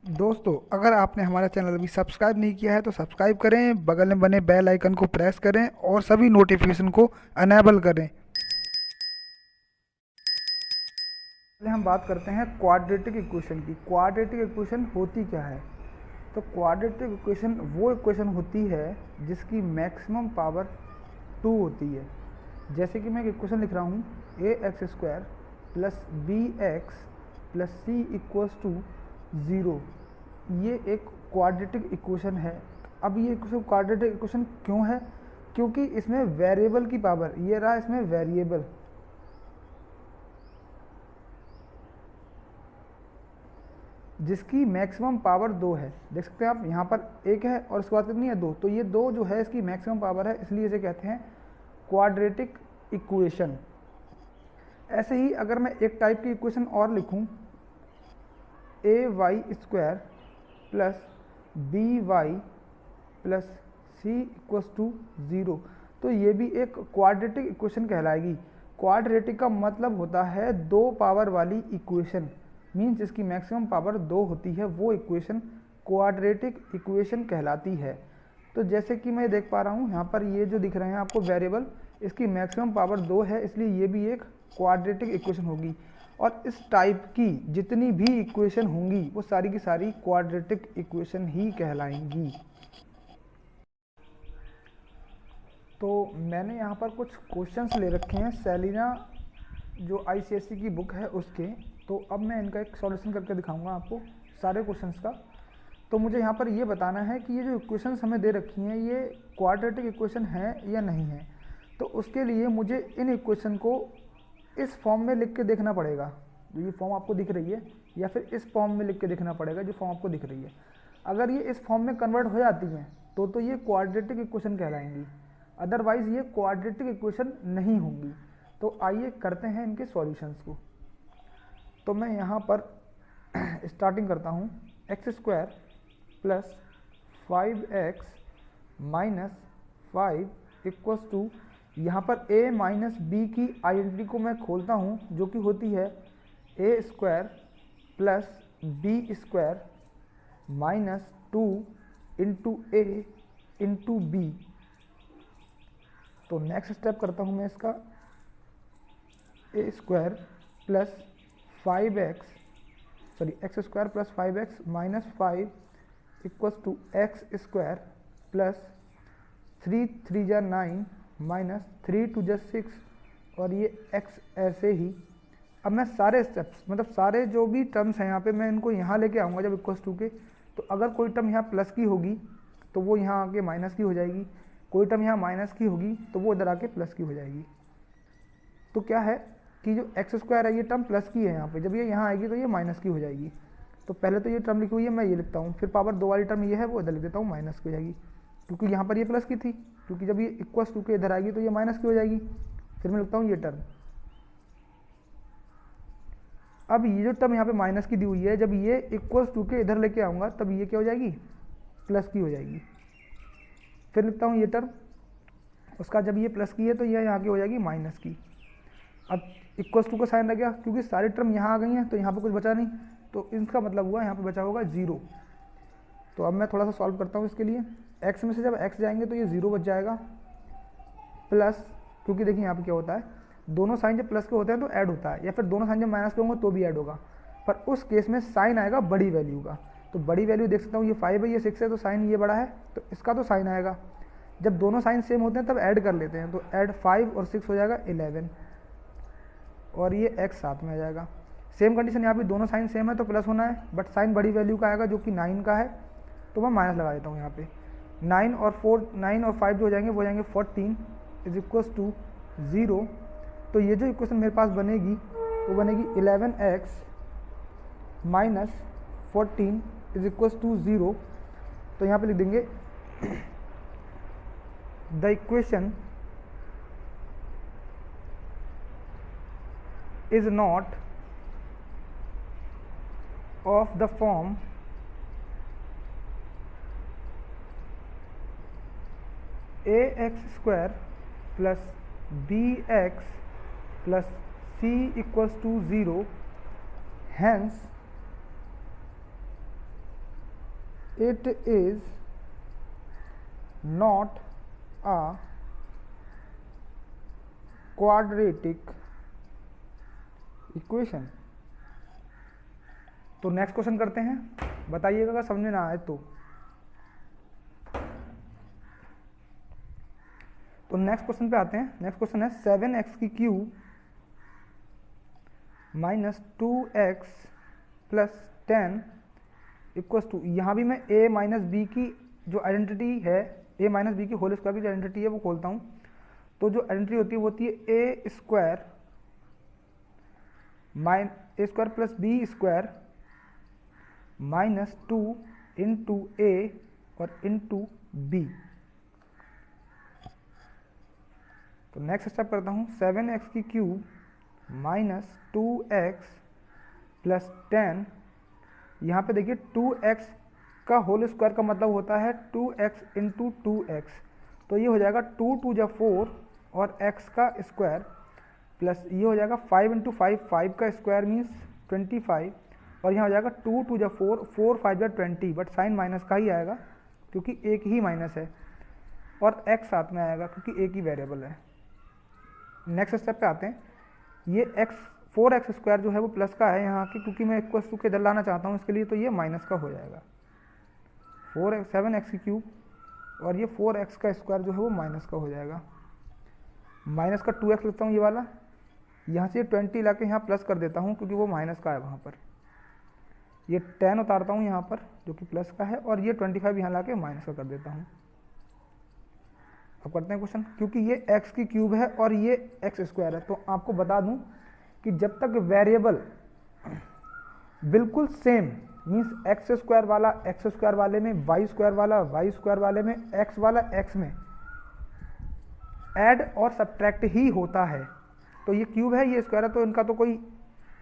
दोस्तों, अगर आपने हमारा चैनल अभी सब्सक्राइब नहीं किया है तो सब्सक्राइब करें, बगल में बने बेल आइकन को प्रेस करें और सभी नोटिफिकेशन को अनेबल करें। पहले हम बात करते हैं क्वाड्रेटिक इक्वेशन की। क्वाड्रेटिक इक्वेशन होती क्या है? तो क्वाड्रेटिक इक्वेशन वो इक्वेशन होती है जिसकी मैक्सिमम पावर 2 होती है। जैसे कि मैं एक इक्वेशन लिख रहा हूँ, A x square plus B x plus C equals to zero. ये एक क्वाड्रेटिक इक्वेशन है। अब ये इक्वेशन क्वाड्रेटिक इक्वेशन क्यों है? क्योंकि इसमें वेरिएबल की पावर, ये रहा इसमें वेरिएबल, जिसकी मैक्सिमम पावर 2 है। देख सकते हैं आप, यहाँ पर एक है और उसके बाद कितनी है? 2। तो ये 2 जो है इसकी मैक्सिमम पावर है, इसलिए इसे कहते हैं क्वाड्रेटिक इक्वेशन। ऐसे ही अगर मैं एक टाइप की इक्वेशन और लिखूं, A Y square plus B Y plus C equals to zero, तो ये भी एक क्वाड्रेटिक इक्वेशन कहलाएगी। क्वाड्रेटिक का मतलब होता है 2 पावर वाली इक्वेशन, मीन्स जिसकी मैक्सिमम पावर 2 होती है, वो इक्वेशन क्वाड्रेटिक इक्वेशन कहलाती है। तो जैसे कि मैं देख पा रहा हूँ यहाँ पर ये जो दिख रहे हैं आपको वेरिएबल, इसकी मैक्सिमम पावर 2 है, इसलिए ये भी एक क्वाड्रेटिक इक्वेशन होगी। और इस टाइप की जितनी भी इक्वेशन होंगी वो सारी की सारी क्वाड्रेटिक इक्वेशन ही कहलाएंगी। तो मैंने यहाँ पर कुछ क्वेश्चंस ले रखे हैं सेलिना जो आईसीएसई की बुक है उसके। तो अब मैं इनका एक सॉल्यूशन करके दिखाऊंगा आपको सारे क्वेश्चंस का। तो मुझे यहाँ पर ये बताना है कि ये जो इक्वेशंस हमें दे रखी हैं ये क्वाड्रेटिक इक्वेशन है या नहीं है। तो उसके लिए मुझे इन इक्वेशन को इस फॉर्म में लिख के देखना पड़ेगा, जो ये फॉर्म आपको दिख रही है, या फिर इस फॉर्म में लिख के देखना पड़ेगा जो फॉर्म आपको दिख रही है। अगर ये इस फॉर्म में कन्वर्ट हो जाती हैं तो ये क्वाड्रेटिक इक्वेशन कहलाएंगी, अदरवाइज ये क्वाड्रेटिक इक्वेशन नहीं होंगी। तो आइए करते हैं इनके सॉल्यूशंस को। तो मैं यहाँ पर स्टार्टिंग करता हूँ, X square plus 5x minus 5 equals to, यहाँ पर a माइनस बी की आइडेंटिटी को मैं खोलता हूँ, जो कि होती है A square plus B square minus 2 into A into B. तो नेक्स्ट स्टेप करता हूँ मैं इसका, A square plus 5x X square plus 5x minus 5 equals to X square plus 3 3 जा 9 माइनस 3 2 जा 6 और ये x ऐसे ही। अब मैं सारे स्टेप्स, मतलब सारे जो भी टर्म्स हैं यहाँ पे, मैं इनको यहाँ लेके आऊँगा जब इक्वल्स टू के। तो अगर कोई टर्म यहाँ प्लस की होगी तो वो यहाँ आके माइनस की हो जाएगी, कोई टर्म यहाँ माइनस की होगी तो वो इधर आके प्लस की हो जाएगी। तो क्या है कि जो एक्स स्क्वायर है ये टर्म प्लस की है यहाँ पे, जब ये यहाँ आएगी तो ये माइनस की हो जाएगी। तो पहले तो ये टर्म लिखी हुई है, मैं ये लिखता हूँ, फिर पावर 2 वाली टर्म ये है वो इधर लिख देता हूँ, माइनस की हो जाएगी, क्योंकि यहाँ पर ये प्लस की थी, क्योंकि जब ये इक्वल्स टू के इधर आएगी तो ये माइनस की हो जाएगी। फिर मैं लिखता हूँ ये टर्म। अब ये जो टर्म यहाँ पे माइनस की दी हुई है, जब ये इक्वल्स टू के इधर लेके आऊँगा तब ये क्या हो जाएगी? प्लस की हो जाएगी। फिर लिखता हूँ ये टर्म, उसका जब ये प्लस की है तो ये यहाँ की हो जाएगी माइनस की। अब इक्वल्स टू का साइन लग गया, क्योंकि सारी टर्म यहाँ आ गई हैं तो यहाँ पे कुछ बचा नहीं, तो इसका मतलब हुआ यहाँ पे बचा होगा 0। तो अब मैं थोड़ा सा सॉल्व करता हूँ इसके लिए। x में से जब x जाएंगे तो ये 0 बच जाएगा, प्लस, क्योंकि देखिए यहाँ पे क्या होता है, दोनों साइन जब प्लस के होते हैं तो ऐड होता है, या फिर दोनों साइन जब माइनस के होंगे तो भी ऐड होगा, पर उस केस में साइन आएगा बड़ी वैल्यू का। तो बड़ी वैल्यू देख सकता हूँ, ये 5 है ये 6 है, तो साइन ये बड़ा है तो इसका तो साइन आएगा। जब दोनों साइन सेम होते हैं तब ऐड कर लेते हैं, तो ऐड 5 और 6 हो जाएगा 11, और ये x साथ में आ जाएगा। सेम कंडीशन यहाँ पे, दोनों साइन सेम है तो प्लस होना है, बट साइन बड़ी वैल्यू का आएगा जो कि 9 का है, तो मैं माइनस लगा देता हूँ यहाँ पे। 9 और 5 जो हो जाएंगे वो हो जाएंगे 14 इज इक्वल्स टू 0। तो ये जो इक्वेशन मेरे पास बनेगी वो बनेगी 11x minus 14 is equals to 0। तो यहाँ पे लिख देंगे the equation is not of the form ax square plus bx plus c equals to 0, hence it is not a quadratic equation. तो नेक्स्ट क्वेश्चन करते हैं, बताइएगा अगर समझ में ना आए तो। नेक्स्ट क्वेश्चन पे आते हैं। नेक्स्ट क्वेश्चन है 7x की cube minus 2x plus 10 equals to, यहाँ भी मैं a माइनस बी की जो आइडेंटिटी है, a माइनस बी की होल स्क्वायर की जो आइडेंटिटी है वो खोलता हूँ। तो जो आइडेंटिटी होती है वो होती है a square plus B square minus 2 into A और इंटू बी। तो नेक्स्ट स्टेप करता हूँ, 7x की क्यूब माइनस 2x प्लस 10, यहाँ पे देखिए 2x का होल स्क्वायर का मतलब होता है 2x इंटू 2x, तो ये हो जाएगा 2 टू जा 4 और x का स्क्वायर प्लस ये हो जाएगा 5 इंटू 5, 5 का स्क्वायर मीन्स 25, और यहाँ हो जाएगा 2 टू जा 4, 4 5 जा 20, बट साइन माइनस का ही आएगा क्योंकि एक ही माइनस है, और x साथ में आएगा क्योंकि एक ही वेरिएबल है। नेक्स्ट स्टेप पे आते हैं, ये x 4x स्क्वायर जो है वो प्लस का है यहाँ के, क्योंकि मैं इक्वल टू के इधर लाना चाहता हूँ इसके लिए, तो ये माइनस का हो जाएगा 7x की क्यूब और ये 4x का स्क्वायर जो है वो माइनस का हो जाएगा। माइनस का 2x लिखता हूँ ये वाला, यहाँ से 20 ला के यहाँ प्लस कर देता हूँ क्योंकि वो माइनस का है वहाँ पर। ये 10 उतारता हूँ यहाँ पर जो कि प्लस का है, और ये 25 यहाँ ला के माइनस का कर देता हूँ। अब करते हैं क्वेश्चन, क्योंकि ये x की क्यूब है और ये x स्क्वायर है, तो आपको बता दूँ कि जब तक वेरिएबल बिल्कुल सेम मीन्स एक्स स्क्वायर वाला एक्स स्क्वायर वाले में, वाई स्क्वायर वाला वाई स्क्वायर वाले में, एक्स वाला एक्स में ऐड और सब्ट्रैक्ट ही होता है, तो ये क्यूब है ये स्क्वायर है, तो इनका तो कोई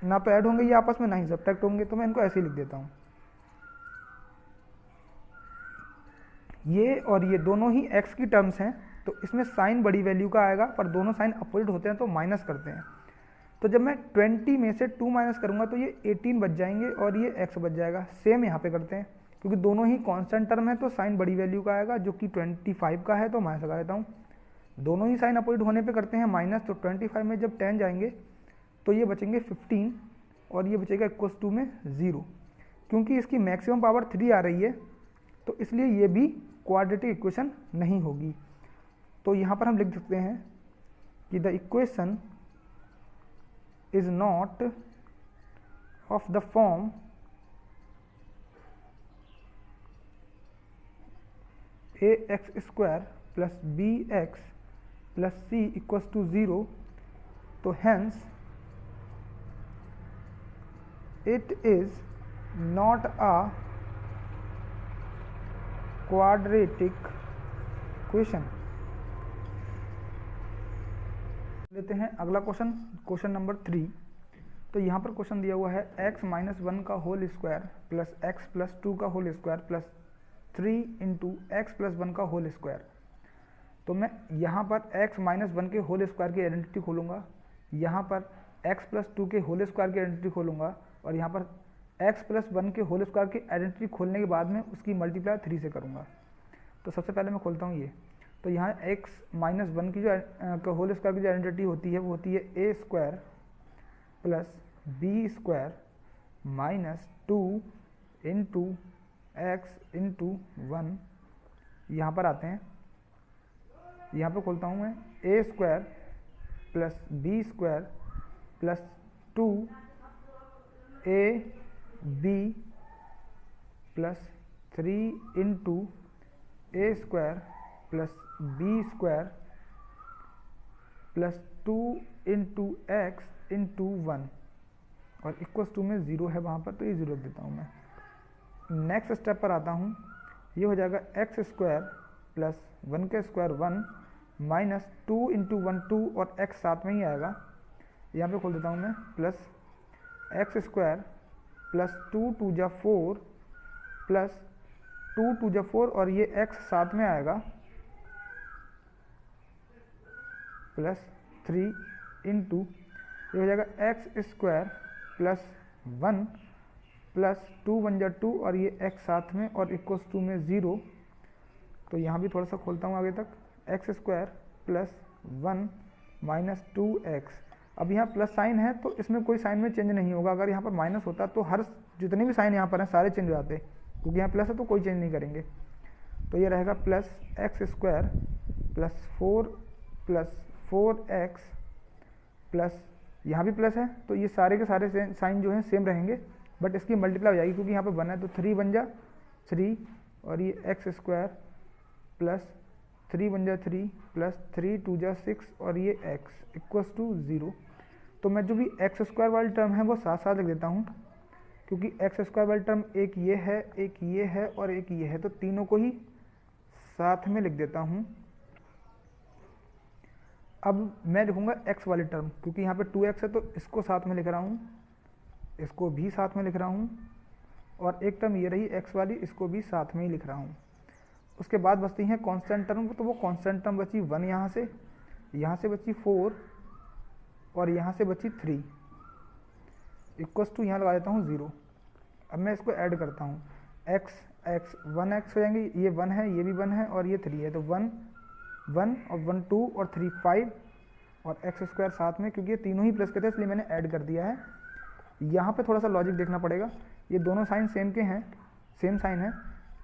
ना तो ऐड होंगे ये आपस में ना ही सब्ट्रैक्ट होंगे, तो मैं इनको ऐसे ही लिख देता हूँ। ये और ये दोनों ही x की टर्म्स हैं, तो इसमें साइन बड़ी वैल्यू का आएगा, पर दोनों साइन अपोजिट होते हैं तो माइनस करते हैं। तो जब मैं 20 में से 2 माइनस करूंगा तो ये 18 बच जाएंगे और ये x बच जाएगा। सेम यहाँ पे करते हैं, क्योंकि दोनों ही कांस्टेंट टर्म है तो साइन बड़ी वैल्यू का आएगा, जो कि 25 का है तो माइनस लगा देता हूँ। दोनों ही साइन अपोजिट होने पे करते हैं माइनस, तो 25 में जब 10 जाएंगे तो ये बचेंगे 15 और ये बचेगा इक्वल्स टू में 0। क्योंकि इसकी मैक्सिमम पावर 3 आ रही है तो इसलिए ये भी क्वाड्रेटिक इक्वेशन नहीं होगी। तो यहाँ पर हम लिख सकते हैं कि the equation is not of the form ax square plus bx plus c equals to 0, तो hence it is not a quadratic equation। लेते हैं अगला क्वेश्चन, क्वेश्चन नंबर 3। तो यहाँ पर क्वेश्चन दिया हुआ है x माइनस 1 का whole square plus x plus 2 का whole square plus 3 into x plus 1 का होल स्क्वायर। तो मैं यहाँ पर x माइनस 1 के होल स्क्वायर की आइडेंटिटी खोलूँगा, यहाँ पर x प्लस 2 के होल स्क्वायर की आइडेंटिटी खोलूँगा, और यहाँ पर x प्लस 1 के होल स्क्वायर की आइडेंटिटी खोलने के बाद में उसकी मल्टीप्लाई 3 से करूँगा। तो सबसे पहले मैं खोलता हूँ ये, तो यहाँ x माइनस 1 की जो होल स्क्वायर की जो आइडेंटिटी होती है वो होती है a square plus B square minus 2 into x into 1। यहाँ पर आते हैं, यहाँ पर खोलता हूँ मैं a square plus B square plus 2 a b plus 3 into A square plus B square plus 2 into x into 1, और इक्वल्स टू में 0 है वहाँ पर, तो ये 0 देता हूँ मैं। नेक्स्ट स्टेप पर आता हूँ, ये हो जाएगा एक्स स्क्वायर प्लस 1 का स्क्वायर 1 माइनस 2 इंटू 1 2, और एक्स साथ में ही आएगा, यहाँ पे खोल देता हूँ मैं, plus x square plus 2 two जा 4 प्लस 2 टू जा 4, और ये x साथ में आएगा प्लस 3 इंटू ये हो जाएगा एक्स स्क्वायर प्लस 1 प्लस 2 1 जा 2 और ये x साथ में और इक्वल्स टू में 0। तो यहाँ भी थोड़ा सा खोलता हूँ आगे तक, x square plus 1 minus 2x। अब यहाँ प्लस साइन है तो इसमें कोई साइन में चेंज नहीं होगा। अगर यहाँ पर माइनस होता तो हर जितने भी साइन यहाँ पर हैं सारे चेंज हो जाते, क्योंकि यहाँ प्लस है तो कोई चेंज नहीं करेंगे। तो ये रहेगा plus x square plus 4x plus यहाँ भी प्लस है तो ये सारे के सारे साइन जो हैं सेम रहेंगे, बट इसकी मल्टीप्लाई हो जाएगी क्योंकि यहाँ पे 1 है तो 3 बन जा 3 और ये एक्स स्क्वायर प्लस 3 1 जा 3 प्लस 3 2 जा 6 और ये x इक्वल्स टू 0। तो मैं जो भी एक्स स्क्वायर वाली टर्म है वो साथ साथ लिख देता हूँ, क्योंकि एक्स स्क्वायर वाली टर्म एक ये है, एक ये है और एक ये है, तो तीनों को ही साथ में लिख देता हूँ। अब मैं लिखूंगा x वाली टर्म, क्योंकि यहाँ पे 2x है तो इसको साथ में लिख रहा हूँ, इसको भी साथ में लिख रहा हूँ, और एक टर्म ये रही x वाली, इसको भी साथ में ही लिख रहा हूँ। उसके बाद बचती हैं कांस्टेंट टर्म, तो वो कांस्टेंट टर्म बची 1 यहाँ से बची 4 और यहाँ से बची 3 इक्वल्स टू यहाँ लगा देता हूँ 0। अब मैं इसको ऐड करता हूँ, x 1x हो जाएंगे, ये 1 है, ये भी 1 है और ये 3 है, तो 1 1 और 1 2 और 3 5 और एक्स स्क्वायर साथ में, क्योंकि ये तीनों ही प्लस के थे इसलिए मैंने ऐड कर दिया है। यहाँ पे थोड़ा सा लॉजिक देखना पड़ेगा, ये दोनों साइन सेम के हैं, सेम साइन है,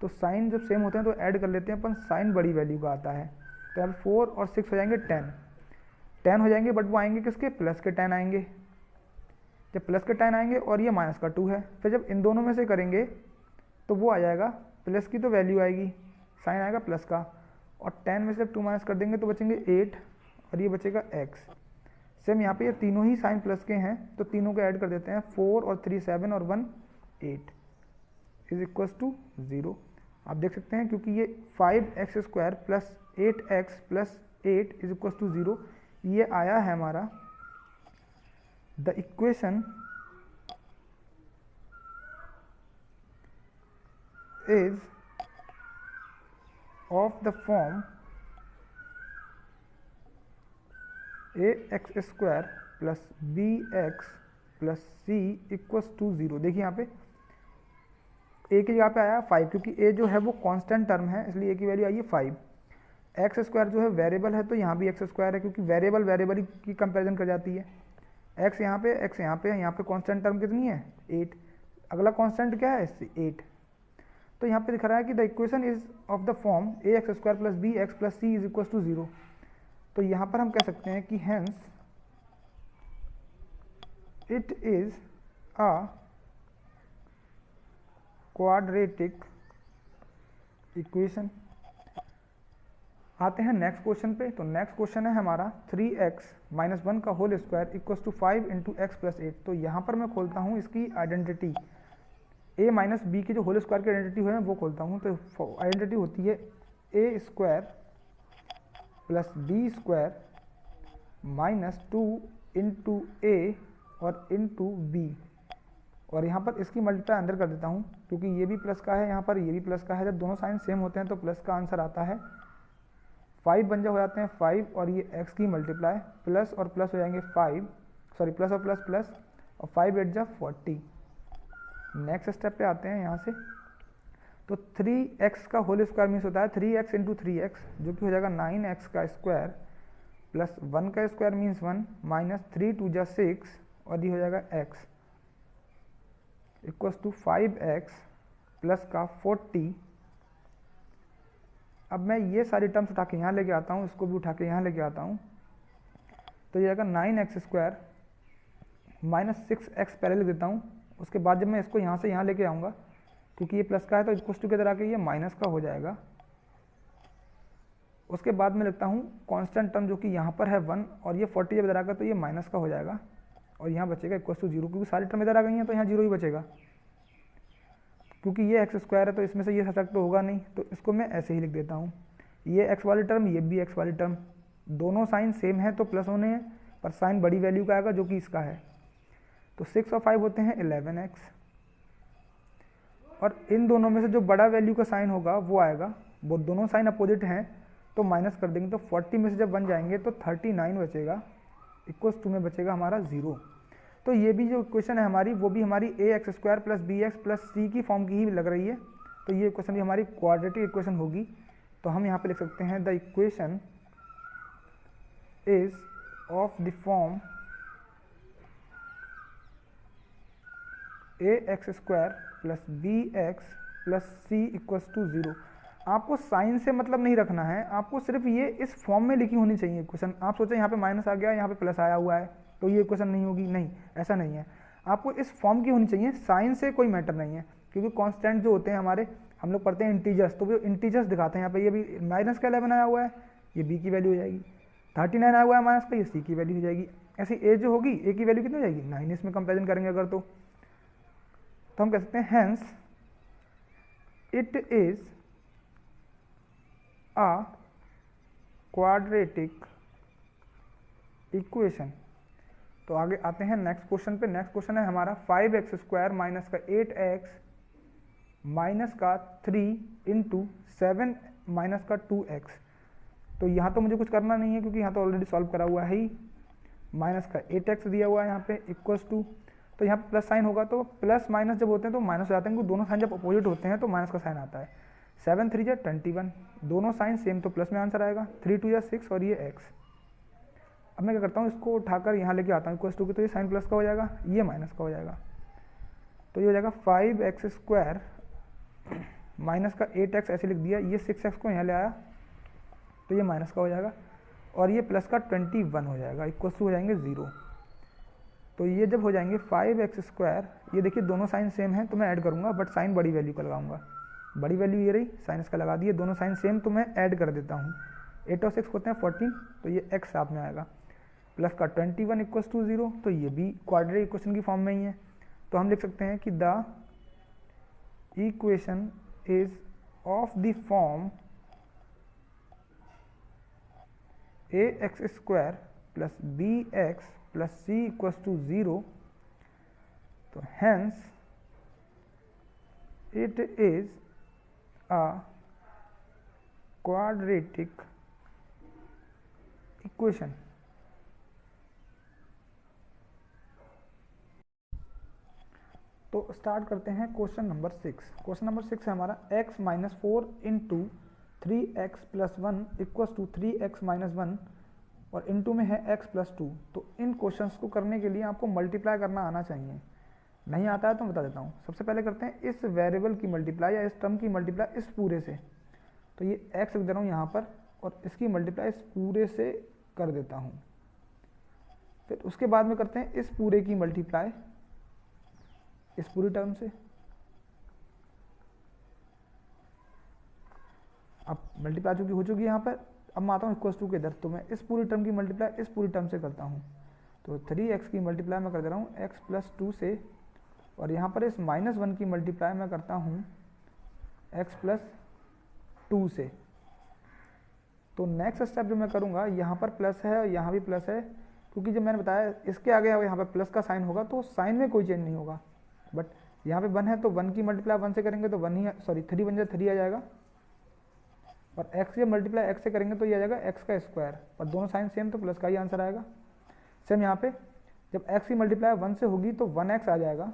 तो साइन जब सेम होते हैं तो ऐड कर लेते हैं अपन, साइन बड़ी वैल्यू का आता है। तो अब 4 और 6 हो जाएंगे 10 हो जाएंगे, बट वो आएंगे किसके, प्लस के 10 आएंगे। जब प्लस के 10 आएंगे और ये माइनस का 2 है, फिर जब इन दोनों में से करेंगे तो वो आ जाएगा, प्लस की तो वैल्यू आएगी, साइन आएगा प्लस का, और 10 में से जब 2 माइनस कर देंगे तो बचेंगे 8 और ये बचेगा x। सेम यहाँ पे ये तीनों ही साइन प्लस के हैं तो तीनों को ऐड कर देते हैं, 4 और 3 7 और 1 8 इज इक्वल्स टू 0। आप देख सकते हैं क्योंकि ये 5x square plus 8x plus 8 is equals to 0, ये आया है हमारा the equation is of the form ax square plus bx plus c equals to 0। देखिए यहाँ पे a की जगह पे आया 5, क्योंकि a जो है वो कांस्टेंट टर्म है इसलिए a की वैल्यू आई है 5। एक्स स्क्वायर जो है वेरिएबल है तो यहाँ भी एक्स स्क्वायर है, क्योंकि वेरिएबल की कंपैरिजन कर जाती है। x यहाँ पे है, यहाँ पे कांस्टेंट टर्म कितनी है 8, अगला कांस्टेंट क्या है 8। तो यहाँ पे दिख रहा है कि the equation is of the form A x square plus B x plus C is equal to 0। तो यहाँ पर हम कह सकते हैं कि hence it is a quadratic equation. आते हैं नेक्स्ट क्वेश्चन पे। तो नेक्स्ट क्वेश्चन है हमारा 3x माइनस 1 का whole square equals to 5 into x plus 8। तो यहाँ पर मैं खोलता हूँ इसकी आइडेंटिटी, a माइनस बी की जो होल स्क्वायर की आइडेंटिटी है वो खोलता हूँ। तो आइडेंटिटी होती है a square plus B square minus 2 into A और इंटू बी, और यहाँ पर इसकी मल्टीप्लाई अंदर कर देता हूँ क्योंकि ये भी प्लस का है, यहाँ पर ये भी प्लस का है। जब दोनों साइन सेम होते हैं तो प्लस का आंसर आता है। 5 बन जा हो जाते हैं 5 और ये x की मल्टीप्लाई, प्लस और प्लस हो जाएंगे 5, सॉरी प्लस और प्लस प्लस, और 5 8 जा 40। नेक्स्ट स्टेप पे आते हैं यहाँ से। तो 3x का होल स्क्वायर मीन्स होता है 3x इंटू 3x, जो कि हो जाएगा 9x का स्क्वायर प्लस 1 का स्क्वायर मीन्स 1 माइनस 3 2 जा 6 और ये हो जाएगा x equals to 5x plus का 40। अब मैं ये सारी टर्म्स उठा के यहाँ लेके आता हूँ, इसको भी उठा के यहाँ लेके आता हूँ, तो ये आएगा 9x स्क्वायर माइनस 6x पहले लिख देता हूँ। उसके बाद जब मैं इसको यहाँ से यहाँ लेके आऊँगा, क्योंकि ये प्लस का है तो इक्वल्स टू के इधर आके ये माइनस का हो जाएगा। उसके बाद मैं लिखता हूँ कांस्टेंट टर्म जो कि यहाँ पर है 1, और ये 40 जब इधर आएगा तो ये माइनस का हो जाएगा और यहाँ बचेगा इक्वल्स टू 0, क्योंकि सारी टर्म इधर आ गई हैं तो यहाँ 0 ही बचेगा। क्योंकि ये एक्स स्क्वायर है तो इसमें से ये सब्ट्रैक्ट तो होगा नहीं, तो इसको मैं ऐसे ही लिख देता हूँ। ये एक्स वाली टर्म, ये भी एक्स वाली टर्म, दोनों साइन सेम है तो प्लस होने हैं, पर साइन बड़ी वैल्यू का आएगा जो कि इसका है। तो 6 और 5 होते हैं 11x, और इन दोनों में से जो बड़ा वैल्यू का साइन होगा वो आएगा। वो दोनों साइन अपोजिट हैं तो माइनस कर देंगे, तो 40 में से जब 1 जाएंगे तो 39 बचेगा, इक्वल्स टू में बचेगा हमारा 0। तो ये भी जो इक्वेशन है हमारी वो भी हमारी A x square plus B x plus C की फॉर्म की ही लग रही है, तो ये इक्वेशन भी हमारी क्वाड्रेटिक इक्वेशन होगी। तो हम यहाँ पे लिख सकते हैं the equation is of the form A x square plus B x plus C equals to 0। आपको साइन से मतलब नहीं रखना है, आपको सिर्फ ये इस फॉर्म में लिखी होनी चाहिए इक्वेशन। आप सोचें यहाँ पे माइनस आ गया, यहाँ पे प्लस आया हुआ है, तो ये इक्वेशन नहीं होगी, नहीं, ऐसा नहीं है। आपको इस फॉर्म की होनी चाहिए, साइन से कोई मैटर नहीं है, क्योंकि कांस्टेंट जो होते हैं हमारे, हम लोग पढ़ते हैं इंटीजर्स, तो वो इंटीजर्स दिखाते हैं। यहाँ पे ये भी माइनस का 11 आया हुआ है, ये बी की वैल्यू हो जाएगी। 39 आया हुआ है माइनस का, ये सी की वैल्यू हो जाएगी। ऐसी ए जो होगी, ए की वैल्यू कितनी हो जाएगी 9, इसमें कंपेरिजन करेंगे अगर तो हम कह सकते हैं hence it is a quadratic equation. तो आगे आते हैं नेक्स्ट क्वेश्चन पे। नेक्स्ट क्वेश्चन है हमारा 5x स्क्वायर माइनस का 8x माइनस का 3 इंटू 7 माइनस का 2x। तो यहाँ तो मुझे कुछ करना नहीं है क्योंकि यहाँ तो ऑलरेडी सॉल्व करा हुआ है ही। माइनस का 8x दिया हुआ है यहाँ पे इक्वल्स टू, तो यहाँ पे प्लस साइन होगा, तो प्लस माइनस जब होते हैं तो माइनस हो जाते हैं, क्योंकि दोनों साइन जब अपोजिट होते हैं तो माइनस का साइन आता है। 7 3 जा 21, दोनों साइन सेम, तो प्लस में आंसर आएगा। 3 2 जा 6 और ये x। अब मैं क्या करता हूँ, इसको उठाकर यहाँ लेके आता हूँ इक्वल्स टू की, तो ये साइन प्लस का हो जाएगा, ये माइनस का हो जाएगा। तो ये हो जाएगा 5x स्क्वायर माइनस का 8x ऐसे लिख दिया, ये 6x को यहाँ ले आया तो ये माइनस का हो जाएगा, और ये प्लस का 21 हो जाएगा, इक्वल्स टू हो जाएंगे 0। तो ये जब हो जाएंगे 5x स्क्वायर, ये देखिए दोनों साइन सेम है तो मैं ऐड करूँगा, बट साइन बड़ी वैल्यू का लगाऊंगा। बड़ी वैल्यू ये रही, साइन इसका लगा दिए, दोनों साइन सेम तो मैं ऐड कर देता हूँ। 8 और 6 होते हैं 14, तो ये x साथ में आएगा, प्लस का 21 इक्वल्स टू 0। तो ये भी क्वाड्रेटिक इक्वेशन की फॉर्म में ही है, तो हम लिख सकते हैं कि the equation is of the form A x square plus B x plus C equals to 0। तो hence it is a quadratic equation. तो स्टार्ट करते हैं क्वेश्चन नंबर 6। क्वेश्चन नंबर 6 है हमारा x minus 4 into 3x plus 1 equals to 3x minus 1, और into में है x plus 2। तो इन क्वेश्चंस को करने के लिए आपको मल्टीप्लाई करना आना चाहिए, नहीं आता है तो बता देता हूँ। सबसे पहले करते हैं इस वेरिएबल की मल्टीप्लाई या इस टर्म की मल्टीप्लाई इस पूरे से, तो ये x लिख दे रहा हूँ यहाँ पर, और इसकी मल्टीप्लाई इस पूरे से कर देता हूँ। फिर उसके बाद में करते हैं इस पूरे की मल्टीप्लाई इस पूरी टर्म से। अब मल्टीप्लाई चूंकि हो चुकी है यहाँ पर, अब मैं आता हूँ इक्वल्स टू के इधर, तो मैं इस पूरी टर्म की मल्टीप्लाई इस पूरी टर्म से करता हूँ। तो 3x की मल्टीप्लाई मैं कर दे रहा हूँ x प्लस 2 से, और यहाँ पर इस माइनस 1 की मल्टीप्लाई मैं करता हूँ x प्लस 2 से। तो नेक्स्ट स्टेप जो मैं करूँगा, यहाँ पर प्लस है और यहाँ भी प्लस है, क्योंकि जब मैंने बताया इसके आगे यहाँ पर प्लस का साइन होगा तो साइन में कोई चेंज नहीं होगा। बट यहाँ पे 1 है तो 1 की मल्टीप्लाई 1 से करेंगे तो 1 ही, सॉरी 3 बन जाए 3 आ जाएगा, और x की मल्टीप्लाई x से करेंगे तो ये आ जाएगा x का स्क्वायर, और दोनों साइन सेम तो प्लस का ही आंसर आएगा। सेम यहाँ पे जब x की मल्टीप्लाई 1 से होगी तो 1x आ जाएगा,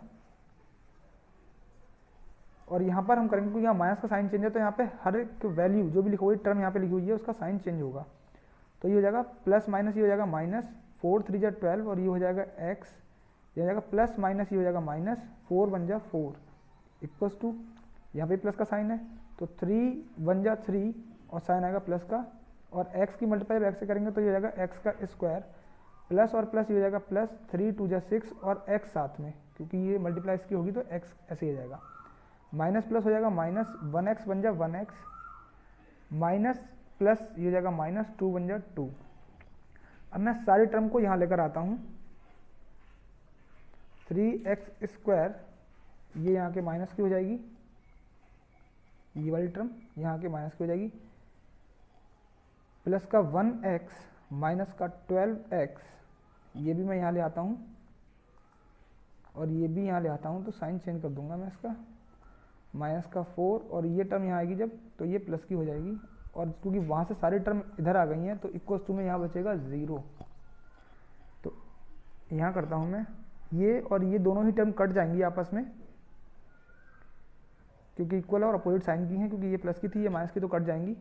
और यहाँ पर हम करेंगे क्योंकि यहाँ माइनस का साइन चेंज है, तो यहाँ पे हर एक वैल्यू जो भी लिखी हुई टर्म यहाँ पे लिखी हुई है उसका साइन चेंज होगा। तो ये हो जाएगा प्लस माइनस, ये हो जाएगा माइनस 4 3 जा 12, और ये हो जाएगा x, ये हो जाएगा प्लस माइनस, ये हो जाएगा माइनस 4 बन जा 4 इक्वल्स टू, यहाँ पे प्लस का साइन है तो 3 बन जा 3 और साइन आएगा प्लस का, और x की मल्टीप्लाई x से करेंगे तो ये हो जाएगा x का स्क्वायर, प्लस और प्लस ये हो जाएगा प्लस 3 2 जा 6 और x साथ में, क्योंकि ये मल्टीप्लाई इसकी होगी तो x ऐसे ही हो जाएगा। माइनस प्लस हो जाएगा माइनस 1x बन जा 1x, माइनस प्लस ये हो जाएगा माइनस 2 बन जा 2। अब मैं सारी टर्म को यहाँ लेकर आता हूँ, 3x स्क्वायर ये यहाँ के माइनस की हो जाएगी, ये वाली टर्म यहाँ के माइनस की हो जाएगी, प्लस का 1x माइनस का 12x, ये भी मैं यहाँ ले आता हूँ और ये भी यहाँ ले आता हूँ, तो साइन चेंज कर दूंगा मैं इसका, माइनस का 4, और ये टर्म यहाँ आएगी जब तो ये प्लस की हो जाएगी, और क्योंकि वहाँ से सारी टर्म इधर आ गई हैं तो इक्वल्स टू में यहाँ बचेगा 0। तो यहाँ करता हूँ मैं ये और ये दोनों ही टर्म कट जाएंगी आपस में, क्योंकि इक्वल और अपोजिट साइन की हैं, क्योंकि ये प्लस की थी ये माइनस की, तो कट जाएंगी।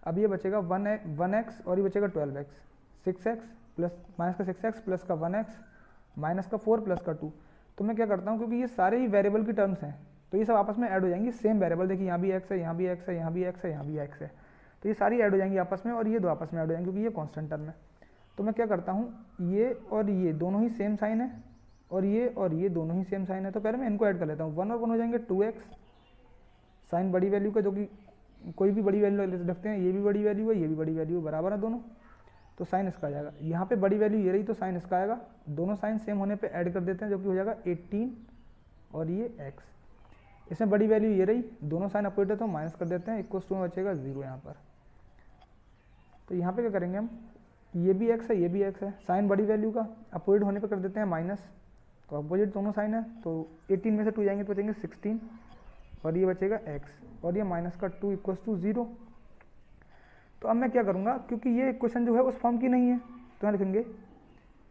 अब ये बचेगा 1x और ये बचेगा 12x, 6x प्लस माइनस का 6x प्लस का 1x माइनस का 4 प्लस का 2। तो मैं क्या करता हूँ, क्योंकि ये सारे ही वेरिएबल की टर्म्स हैं तो ये सब आपस में ऐड हो जाएंगी, सेम वेरिएबल। देखिए यहाँ भी x है, यहाँ भी x है, यहाँ भी x है, यहाँ भी x है, तो ये सारी ऐड हो जाएंगी आपस में, और ये दो आपस में ऐड हो जाएंगी क्योंकि ये कॉन्स्टेंट टर्म है। तो मैं क्या करता हूँ, ये और ये दोनों ही सेम साइन है, और ये दोनों ही सेम साइन है, तो पहले मैं इनको ऐड कर लेता हूँ। 1 और 1 हो जाएंगे 2x, साइन बड़ी वैल्यू का, जो कि कोई भी बड़ी वैल्यू रखते हैं, ये भी बड़ी वैल्यू है, ये भी बड़ी वैल्यू है, बराबर है दोनों, तो साइन इसका आ जाएगा। यहाँ पे बड़ी वैल्यू ये रही तो साइन इसका आएगा, दोनों साइन सेम होने पे ऐड कर देते हैं, जो कि हो जाएगा 18 और ये x। इसमें बड़ी वैल्यू ये रही, दोनों साइन अपोजिट है तो माइनस कर देते हैं, इक्वल्स टू में बचेगा 0 यहाँ पर। तो यहाँ पे क्या करेंगे हम, ये भी x है, ये भी x है, साइन बड़ी वैल्यू का अपोजिट होने पे कर देते हैं माइनस, तो अपोजिट दोनों साइन है, तो 18 में से 2 जाएंगे तो बचेंगे 16, और ये बचेगा x, और ये माइनस का 2 इक्वल्स टू 0। तो अब मैं क्या करूँगा, क्योंकि ये इक्वेशन जो है उस फॉर्म की नहीं है, तो यहाँ लिखेंगे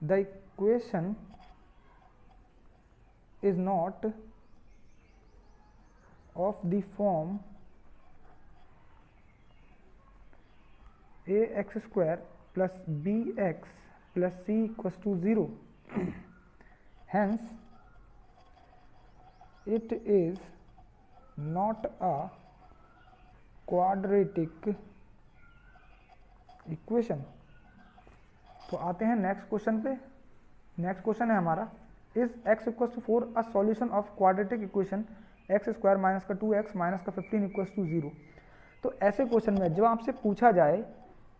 the equation is not of the form ax² plus bx plus c equals to 0, hence it is not a quadratic equation. तो आते हैं नेक्स्ट क्वेश्चन पे। नेक्स्ट क्वेश्चन है हमारा, is x equals to 4 a solution of quadratic equation x² minus का 2x minus का 15 equals to 0। तो ऐसे क्वेश्चन में जब आपसे पूछा जाए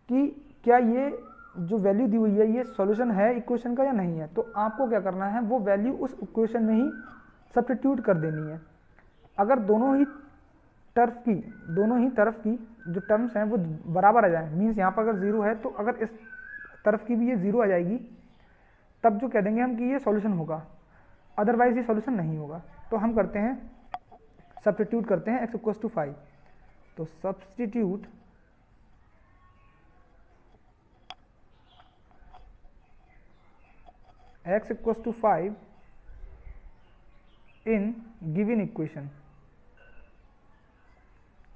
कि क्या ये जो वैल्यू दी हुई है ये सॉल्यूशन है इक्वेशन का या नहीं है, तो आपको क्या करना है, वो वैल्यू उस इक्वेशन में ही सब्स्टिट्यूट कर देनी है। अगर दोनों ही तरफ की जो टर्म्स हैं वो बराबर आ जाए, मीन्स यहाँ पर अगर 0 है तो अगर इस तरफ की भी ये 0 आ जाएगी, तब जो कह देंगे हम कि ये सॉल्यूशन होगा, अदरवाइज ये सॉल्यूशन नहीं होगा। तो हम करते हैं, सब्स्टिट्यूट करते हैं x इक्वल्स टू 5। तो substitute x equals to 5 in given equation,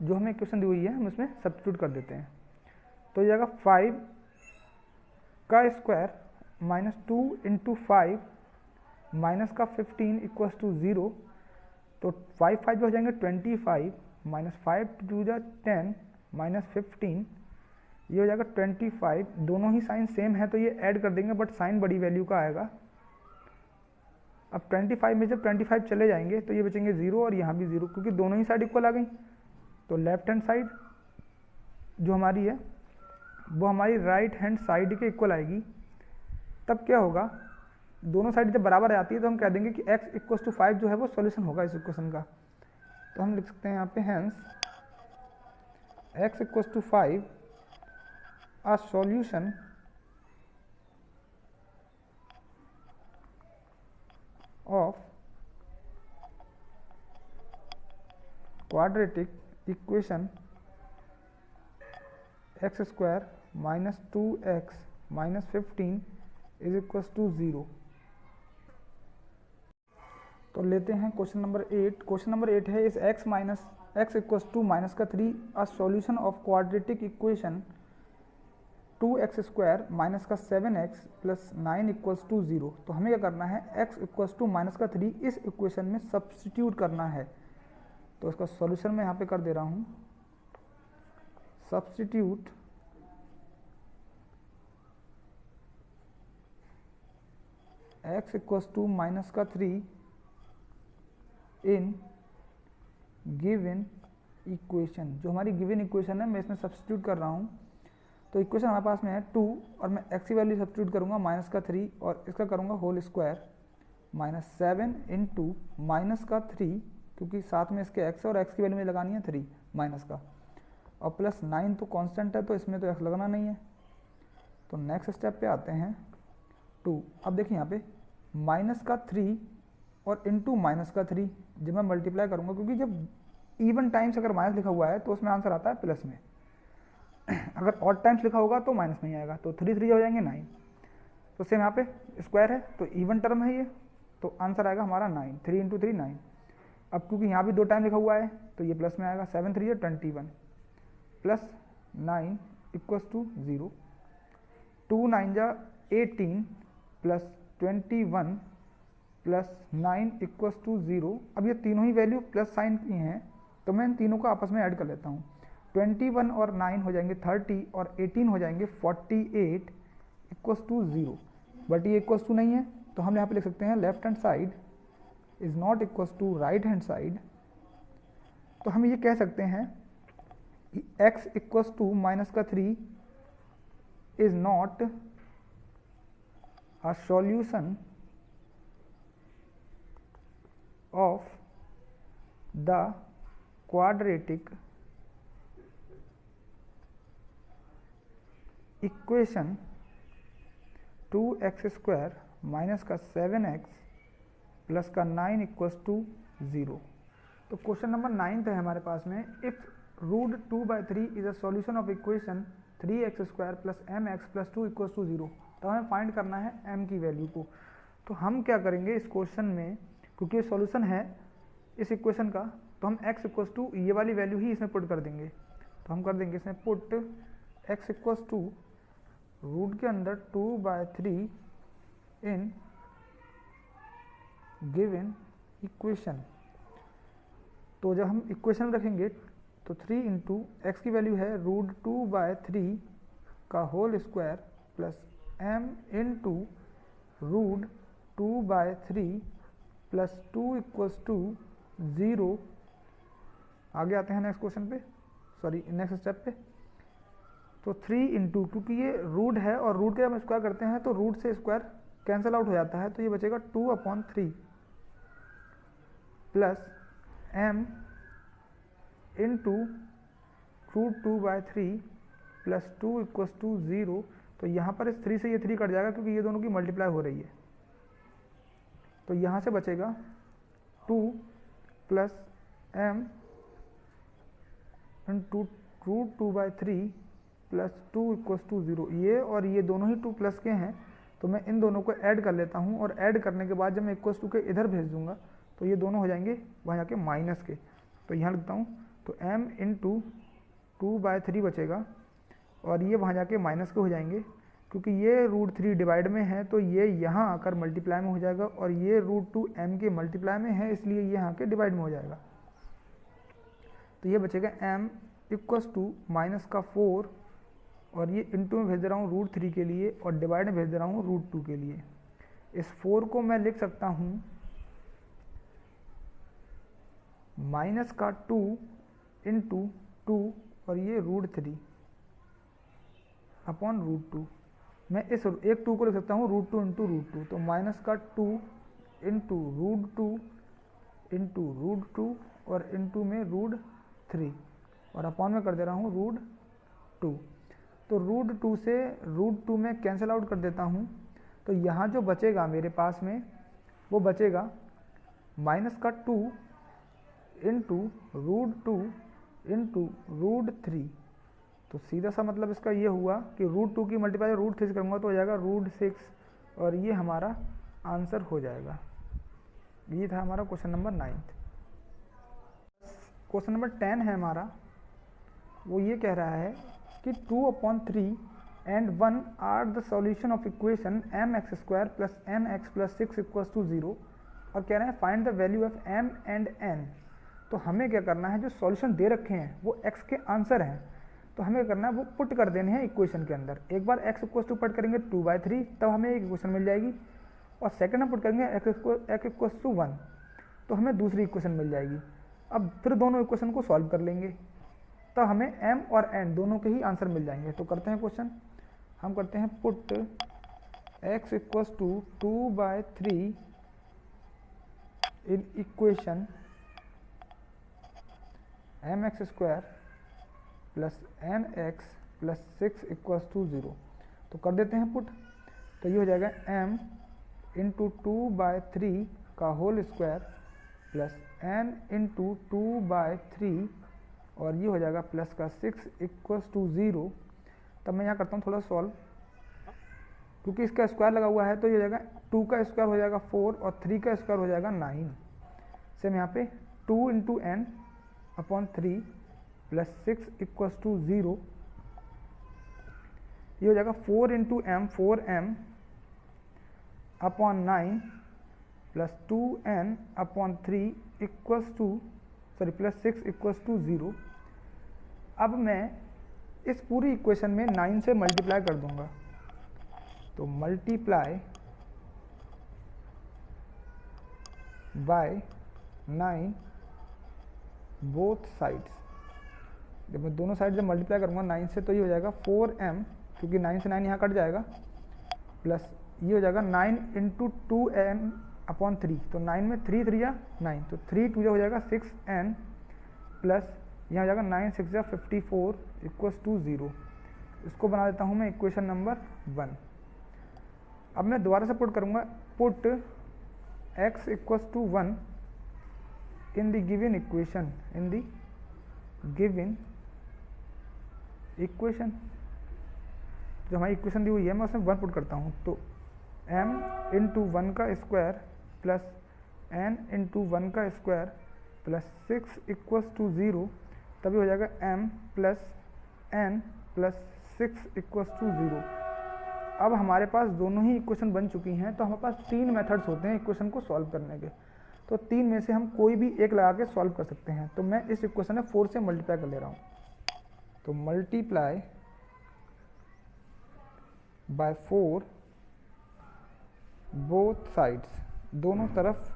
जो हमें इक्वेशन दी हुई है हम उसमें सब्स्टिट्यूट कर देते हैं। तो ये जाएगा 5 का स्क्वायर माइनस 2 इंटू 5 माइनस का 15 इक्वल्स टू 0। तो 5 5 जो हो जाएंगे 25, माइनस 5 टू जा 10 माइनस 15, ये हो जाएगा 25। दोनों ही साइन सेम है तो ये ऐड कर देंगे, बट साइन बड़ी वैल्यू का आएगा। अब 25 में जब 25 चले जाएंगे तो ये बचेंगे 0 और यहाँ भी 0, क्योंकि दोनों ही साइड इक्वल आ गई। तो लेफ्ट हैंड साइड जो हमारी है वो हमारी राइट हैंड साइड के इक्वल आएगी। तब क्या होगा, दोनों साइड जब बराबर आ जाती है तो हम कह देंगे कि x इक्वल्स टू 5 जो है वो सॉल्यूशन होगा इस इक्वेशन का। तो हम लिख सकते हैं यहाँ पे hence x equals to 5 a solution of quadratic equation x² minus 2x minus 15 is equals to 0। तो लेते हैं क्वेश्चन नंबर 8। क्वेश्चन नंबर 8 है, इस x इक्वल्स टू माइनस का 3 अ solution of quadratic equation 2x² minus का 7x प्लस 9 इक्वल्स टू 0। तो हमें क्या करना है, x इक्वल्स टू माइनस का 3 इस इक्वेशन में सब्स्टिट्यूट करना है। तो इसका सॉल्यूशन मैं यहाँ पे कर दे रहा हूँ, substitute x equals to minus का 3 इन गिवन इक्वेशन। जो हमारी गिवन इक्वेशन है मैं इसमें सब्स्टिट्यूट कर रहा हूँ। तो इक्वेशन हमारे पास में है 2 और मैं x की वैल्यू सब्स्टिट्यूट करूँगा माइनस का 3 और इसका करूँगा whole square minus 7 into minus का 3, क्योंकि साथ में इसके x है और x की वैल्यू में लगानी है 3 माइनस का, और प्लस 9 तो कांस्टेंट है तो इसमें तो x लगाना नहीं है। तो नेक्स्ट स्टेप पे आते हैं 2। अब देखिए यहाँ पे माइनस का 3 और इंटू माइनस का 3 जब मैं मल्टीप्लाई करूँगा, क्योंकि जब इवन टाइम्स अगर माइनस लिखा हुआ है तो उसमें आंसर आता है प्लस में, अगर ऑड टाइम्स लिखा होगा तो माइनस में ही आएगा। तो 3 3 हो जाएंगे 9। तो सेम यहाँ पे स्क्वायर है तो इवन टर्म है ये, तो आंसर आएगा हमारा 9, 3 इंटू 3 9। अब क्योंकि यहाँ भी 2 टाइम लिखा हुआ है तो ये प्लस में आएगा, 7 3 21 प्लस 9 इक्वल्स टू 0, 2 9 जा 18 प्लस 21 प्लस 9 इक्वल्स टू 0। अब ये तीनों ही वैल्यू प्लस साइन की हैं तो मैं इन तीनों को आपस में ऐड कर लेता हूँ। 21 और 9 हो जाएंगे 30 और 18 हो जाएंगे 48 इक्वल्स टू 0। बट ये इक्वल्स टू नहीं है तो हम यहाँ पे लिख सकते हैं left hand side is not equals to right hand side. तो हम ये कह सकते हैं कि x इक्वल्स टू माइनस का 3 is not a solution of the quadratic equation 2x square minus का 7x प्लस का 9 इक्वल्स टू 0। तो क्वेश्चन नंबर 9 है हमारे पास में, if root 2/3 is a solution of equation 3x square plus mx plus 2 equals to 0। तो हमें find करना है m की वैल्यू को। तो हम क्या करेंगे इस क्वेश्चन में, क्योंकि ये सॉल्यूशन है इस इक्वेशन का, तो हम x इक्वल्स टू ये वाली वैल्यू ही इसमें पुट कर देंगे। तो हम कर देंगे इसमें put x equals to root के अंदर 2/3 इन गिवन इक्वेशन। तो जब हम इक्वेशन रखेंगे तो 3 इंटू एक्स की वैल्यू है रूट 2/3 का whole square plus m into root 2/3 plus 2 equals to 0। आगे आते हैं नेक्स्ट क्वेश्चन पे, सॉरी नेक्स्ट स्टेप पे। तो 3 इंटू, क्योंकि ये रूट है और रूट के जब हम स्क्वायर करते हैं तो रूट से स्क्वायर कैंसिल आउट हो जाता है, तो ये बचेगा 2/3 plus m into root 2/3 plus 2 equals to 0। तो यहाँ पर इस 3 से ये 3 कट जाएगा क्योंकि ये दोनों की मल्टीप्लाई हो रही है। तो यहाँ से बचेगा 2 plus m into root 2/3 plus 2 equals to 0। ये और ये दोनों ही 2 प्लस के हैं तो मैं इन दोनों को ऐड कर लेता हूँ, और ऐड करने के बाद जब मैं इक्वल्स टू के इधर भेज दूंगा तो ये दोनों हो जाएंगे वहाँ जाके माइनस के। तो यहाँ लिखता हूँ, तो m इंटू 2/3 बचेगा और ये वहाँ जाके माइनस के हो जाएंगे, क्योंकि ये रूट 3 डिवाइड में है तो ये यहाँ आकर मल्टीप्लाई में हो जाएगा, और ये रूट 2 m के मल्टीप्लाई में है इसलिए ये यहाँ के डिवाइड में हो जाएगा। तो ये बचेगा m इक्वल्स टू माइनस का 4, और ये इंटू में भेज दे रहा हूँ रूट 3 के लिए और डिवाइड में भेज दे रहा हूँ रूट 2 के लिए। इस 4 को मैं लिख सकता हूँ माइनस का 2 इंटू 2 और ये रूट 3 अपॉन रूट 2। मैं इस एक 2 को लिख सकता हूँ रूट 2 इंटू रूट 2। तो माइनस का 2 इंटू रूट 2 इंटू रूट 2 और इंटू में रूट 3 और अपॉन में कर दे रहा हूँ रूट 2। तो रूट 2 से रूट 2 में कैंसिल आउट कर देता हूँ, तो यहाँ जो बचेगा मेरे पास में वो बचेगा माइनस का 2 इंटू रूट 2 इंटू रूट 3। तो सीधा सा मतलब इसका ये हुआ कि रूट 2 की मल्टीप्लाई रूट 3 से करूँगा तो हो जाएगा रूट 6, और ये हमारा आंसर हो जाएगा। ये था हमारा क्वेश्चन नंबर 9। क्वेश्चन नंबर 10 है हमारा, वो ये कह रहा है कि 2/3 and 1 are the solution of equation mx square plus nx plus 6 equals to 0, और कह रहे हैं find the value of m and n। तो हमें क्या करना है, जो सॉल्यूशन दे रखे हैं वो x के आंसर हैं, तो हमें करना है वो पुट कर देने हैं इक्वेशन के अंदर। एक बार x इक्वल्स टू पुट करेंगे 2/3 तब हमें एक इक्वेशन मिल जाएगी, और सेकंड हम पुट करेंगे x इक्वल्स टू 1 तो हमें दूसरी इक्वेशन मिल जाएगी। अब फिर दोनों इक्वेशन को सॉल्व कर लेंगे तब हमें m और n दोनों के ही आंसर मिल जाएंगे। तो करते हैं क्वेश्चन, हम करते हैं put x equals to 2/3 in equation mx square plus nx plus 6 equals to 0। तो कर देते हैं पुट, तो ये हो जाएगा m इंटू 2/3 का whole square plus n into 2/3 और ये हो जाएगा प्लस का 6 इक्वल्स टू 0। तब मैं यहाँ करता हूँ थोड़ा सॉल्व, क्योंकि इसका स्क्वायर लगा हुआ है तो ये हो जाएगा 2 का स्क्वायर हो जाएगा 4 और 3 का स्क्वायर हो जाएगा 9। सेम यहाँ पे 2 into n upon 3 plus 6 equals to 0। ये हो जाएगा 4 into m 4m upon 9 plus 2n upon 3 equals to plus 6 equals to 0। अब मैं इस पूरी इक्वेशन में 9 से मल्टीप्लाई कर दूंगा, तो मल्टीप्लाई बाय 9 बोथ साइड्स। जब मैं दोनों साइड से मल्टीप्लाई करूंगा 9 से तो ये हो जाएगा 4m, क्योंकि 9 से 9 यहाँ कट जाएगा, प्लस ये हो जाएगा 9 इंटू 2n अपॉन 3। तो 9 में 3 3 या 9, तो 3 2 हो जाएगा 6n प्लस यहाँ हो जाएगा 9 6 या 54 इक्वल्स टू 0। इसको बना देता हूँ मैं इक्वेशन नंबर 1। अब मैं दोबारा से पुट करूँगा, put x equals to 1 in the given equation, in the given equation. जो हमारी इक्वेशन दी हुई है मैं उसमें 1 पुट करता हूँ, तो m इंटू 1 का स्क्वायर प्लस n इंटू 1 का स्क्वायर प्लस 6 इक्वल्स टू 0, तभी हो जाएगा m plus n plus 6 equals to 0। अब हमारे पास दोनों ही इक्वेशन बन चुकी हैं, तो हमारे पास 3 मेथड्स होते हैं इक्वेशन को सॉल्व करने के। तो 3 में से हम कोई भी एक लगा के सॉल्व कर सकते हैं। तो मैं इस इक्वेशन में 4 से मल्टीप्लाई कर ले रहा हूँ, तो मल्टीप्लाई बाय 4 बोथ साइड्स, दोनों तरफ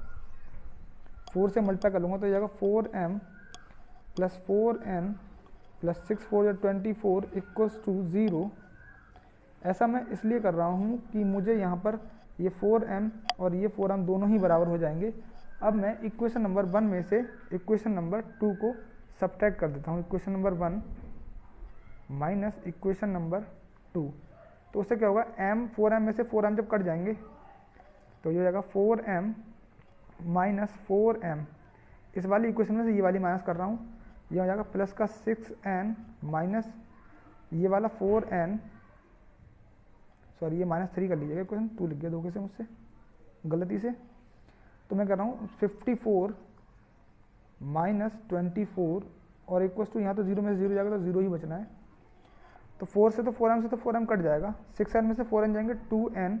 4 से मल्टीप्लाई कर लूँगा तो ये जाएगा 4m प्लस 4n प्लस 6 4 या 24 इक्वल्स टू 0। ऐसा मैं इसलिए कर रहा हूँ कि मुझे यहाँ पर ये 4m और ये 4m दोनों ही बराबर हो जाएंगे। अब मैं इक्वेशन नंबर 1 में से इक्वेशन नंबर 2 को सब्ट्रैक्ट कर देता हूँ। Equation number 1 minus equation number 2, तो उससे क्या होगा, m 4m में से 4m जब कट जाएंगे तो ये हो जाएगा 4m माइनस 4m। इस वाली इक्वेशन में से ये वाली माइनस कर रहा हूँ, ये हो जाएगा प्लस का 6n माइनस ये वाला 4n, सॉरी ये माइनस 3 कर लीजिएगा, इक्वेशन 2 लिख गया धोखे से मुझसे गलती से। तो मैं कर रहा हूँ 54 माइनस 24 और इक्वल्स टू, यहाँ तो 0 में से 0 जाएगा तो 0 ही बचना है। तो 4 से तो 4m से तो 4m कट जाएगा, 6n में से 4n जाएंगे 2n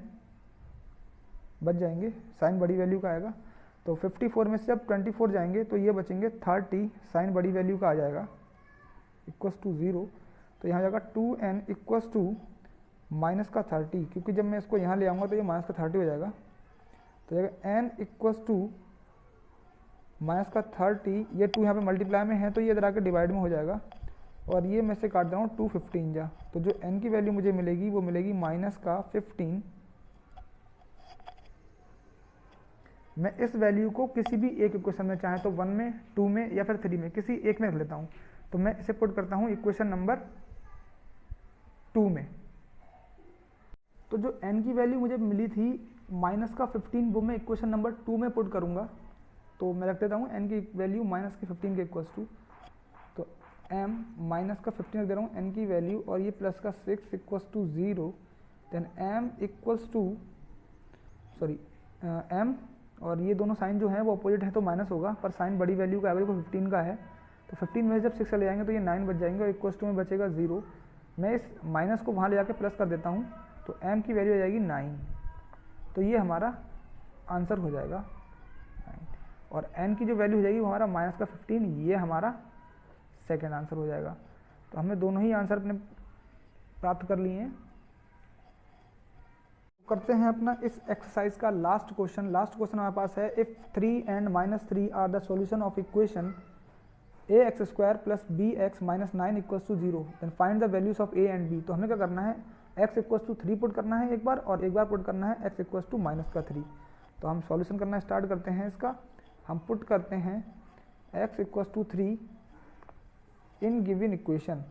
बच जाएंगे, साइन बड़ी वैल्यू का आएगा। तो 54 में से जब 24 जाएंगे तो ये बचेंगे 30, साइन बड़ी वैल्यू का आ जाएगा इक्वल्स टू 0। तो यहाँ जाएगा 2n इक्वल्स टू माइनस का 30, क्योंकि जब मैं इसको यहाँ ले आऊँगा तो ये माइनस का 30 हो जाएगा। तो जाएगा n इक्वल्स टू माइनस का 30, ये 2 यहाँ पे मल्टीप्लाई में है तो ये इधर आके डिवाइड में हो जाएगा, और ये मैं से काट दे रहा हूँ 215 जा, तो जो n की वैल्यू मुझे मिलेगी वो मिलेगी माइनस का 15। मैं इस वैल्यू को किसी भी एक इक्वेशन में, चाहे तो 1 में 2 में या फिर 3 में, किसी एक में रख लेता हूँ। तो मैं इसे पुट करता हूँ इक्वेशन नंबर 2 में। तो जो n की वैल्यू मुझे मिली थी माइनस का 15, वो मैं इक्वेशन नंबर 2 में पुट करूँगा। तो मैं रख देता हूँ n की वैल्यू माइनस के 15 के इक्वल्स टू, तो m माइनस का 15 रख दे रहा हूँ n की वैल्यू, और ये प्लस का 6 equals to 0। Then m equals to m, और ये दोनों साइन जो है वो अपोजिट है तो माइनस होगा, पर साइन बड़ी वैल्यू का आएगा जो 15 का है। तो 15 में जब 6 चले जाएंगे तो ये 9 बच जाएंगे, और इक्वल्स टू में बचेगा 0। मैं इस माइनस को वहाँ ले जाकर प्लस कर देता हूँ, तो m की वैल्यू हो जाएगी 9। तो ये हमारा आंसर हो जाएगा 9, और n की जो वैल्यू हो जाएगी वो हमारा माइनस का 15, ये हमारा सेकेंड आंसर हो जाएगा। तो हमने दोनों ही आंसर अपने प्राप्त कर लिए हैं। करते हैं अपना इस एक्सरसाइज का लास्ट क्वेश्चन। लास्ट क्वेश्चन हमारे पास है, if 3 and -3 are the solution of equation ax² plus bx minus 9 equals to 0, then find the values of a and b। तो हमें क्या करना है, x इक्वल्स टू 3 पुट करना है एक बार, और एक बार पुट करना है x इक्वल्स टू माइनस का 3। तो हम सॉल्यूशन करना स्टार्ट करते हैं इसका। हम पुट करते हैं x equals to 3 in given equation.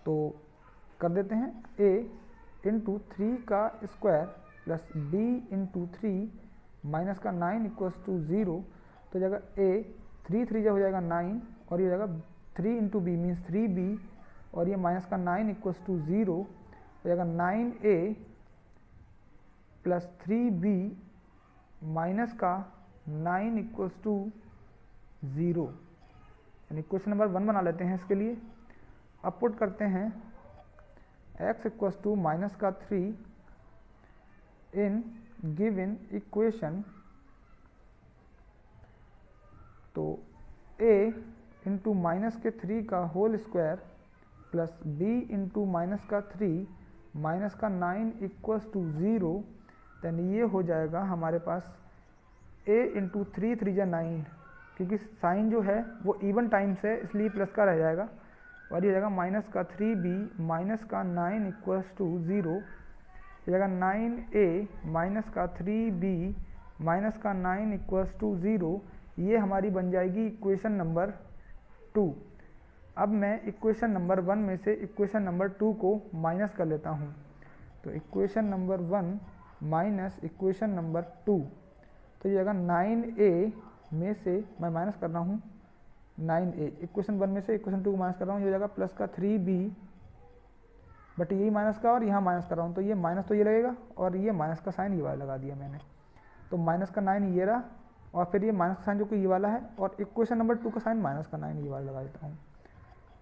तो कर देते हैं a इंटू 3 का square plus b into 3 minus का 9 इक्वल्स टू 0। तो जगह a 3 3 जब हो जाएगा 9, और ये हो जाएगा 3 इंटू बी मीन्स 3b और ये माइनस का 9 इक्वल्स टू 0 हो जाएगा 9a प्लस 3b माइनस का 9 इक्वल्स टू 0, यानी क्वेश्चन नंबर 1 बना लेते हैं इसके लिए। अब पुट करते हैं x इक्वल्स टू माइनस का 3 इन गिवन इक्वेशन, तो a इंटू माइनस के 3 का whole square plus b into minus का 3 माइनस का 9 इक्वल्स टू 0, देन ये हो जाएगा हमारे पास a इंटू 3 3 जा 9, क्योंकि साइन जो है वो इवन टाइम्स है इसलिए प्लस का रह जाएगा, और ये हो जाएगा माइनस का 3b माइनस का 9 इक्वल्स टू 0, हो जाएगा 9a माइनस का 3b माइनस का 9 इक्वल्स टू 0। ये हमारी बन जाएगी इक्वेशन नंबर 2। अब मैं इक्वेशन नंबर 1 में से इक्वेशन नंबर 2 को माइनस कर लेता हूँ, तो equation number 1 minus equation number 2, तो ये जाएगा 9a में से मैं माइनस कर रहा हूँ 9a, इक्वेशन 1 में से इक्वेशन 2 को माइनस कर रहा हूँ, ये हो जाएगा प्लस का 3b, बट यही माइनस का और यहाँ माइनस कर रहा हूँ, तो ये माइनस तो ये लगेगा और ये माइनस का साइन ये वाला लगा दिया मैंने, तो माइनस का 9 ये रहा, और फिर ये माइनस का साइन जो कि ये वाला है, और इक्वेशन नंबर 2 का साइन माइनस का 9 ये वाला लगा देता हूँ।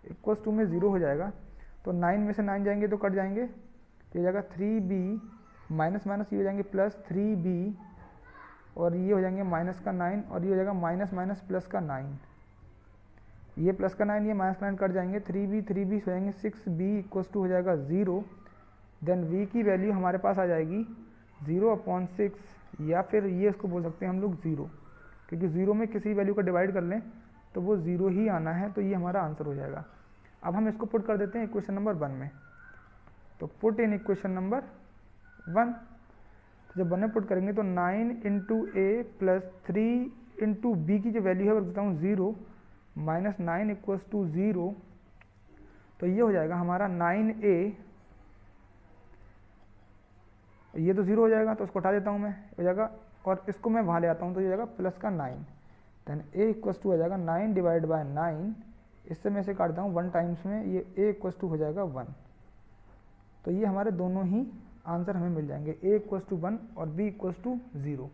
इक्वल्स 2 में 0 हो जाएगा, तो 9 में से 9 जाएंगे तो कट जाएंगे, तो ये जाएगा 3b माइनस माइनस ये हो जाएंगे प्लस 3b, और ये हो जाएंगे माइनस का 9, और ये हो जाएगा माइनस माइनस प्लस का 9, ये प्लस का 9 ये माइनस का 9 कट जाएंगे, 3b हो जाएंगे 6b इक्वल्स टू हो जाएगा 0, देन v की वैल्यू हमारे पास आ जाएगी 0/6, या फिर ये इसको बोल सकते हैं हम लोग 0, क्योंकि 0 में किसी वैल्यू को डिवाइड कर लें तो वो 0 ही आना है, तो ये हमारा आंसर हो जाएगा। अब हम इसको पुट कर देते हैं इक्वेशन नंबर 1 में, तो पुट इन इक्वेशन नंबर 1, तो जब 1 में पुट करेंगे तो 9 इंटू ए प्लस 3 इंटू बी की जो वैल्यू है वो बताऊँ 0 माइनस 9 इक्वल्स टू 0, तो ये हो जाएगा हमारा 9a, ये तो 0 हो जाएगा तो उसको हटा देता हूँ मैं, हो जाएगा, और इसको मैं वहाँ ले आता हूँ तो ये हो जाएगा प्लस का 9, देन a इक्वल्स टू हो जाएगा 9 डिवाइड बाय 9, इससे मैं इसे काटता हूँ 1 टाइम्स में, ये a इक्वल्स टू हो जाएगा 1, तो ये हमारे दोनों ही आंसर हमें मिल जाएंगे, a इक्वल्स टू 1 और b इक्वल्स टू 0।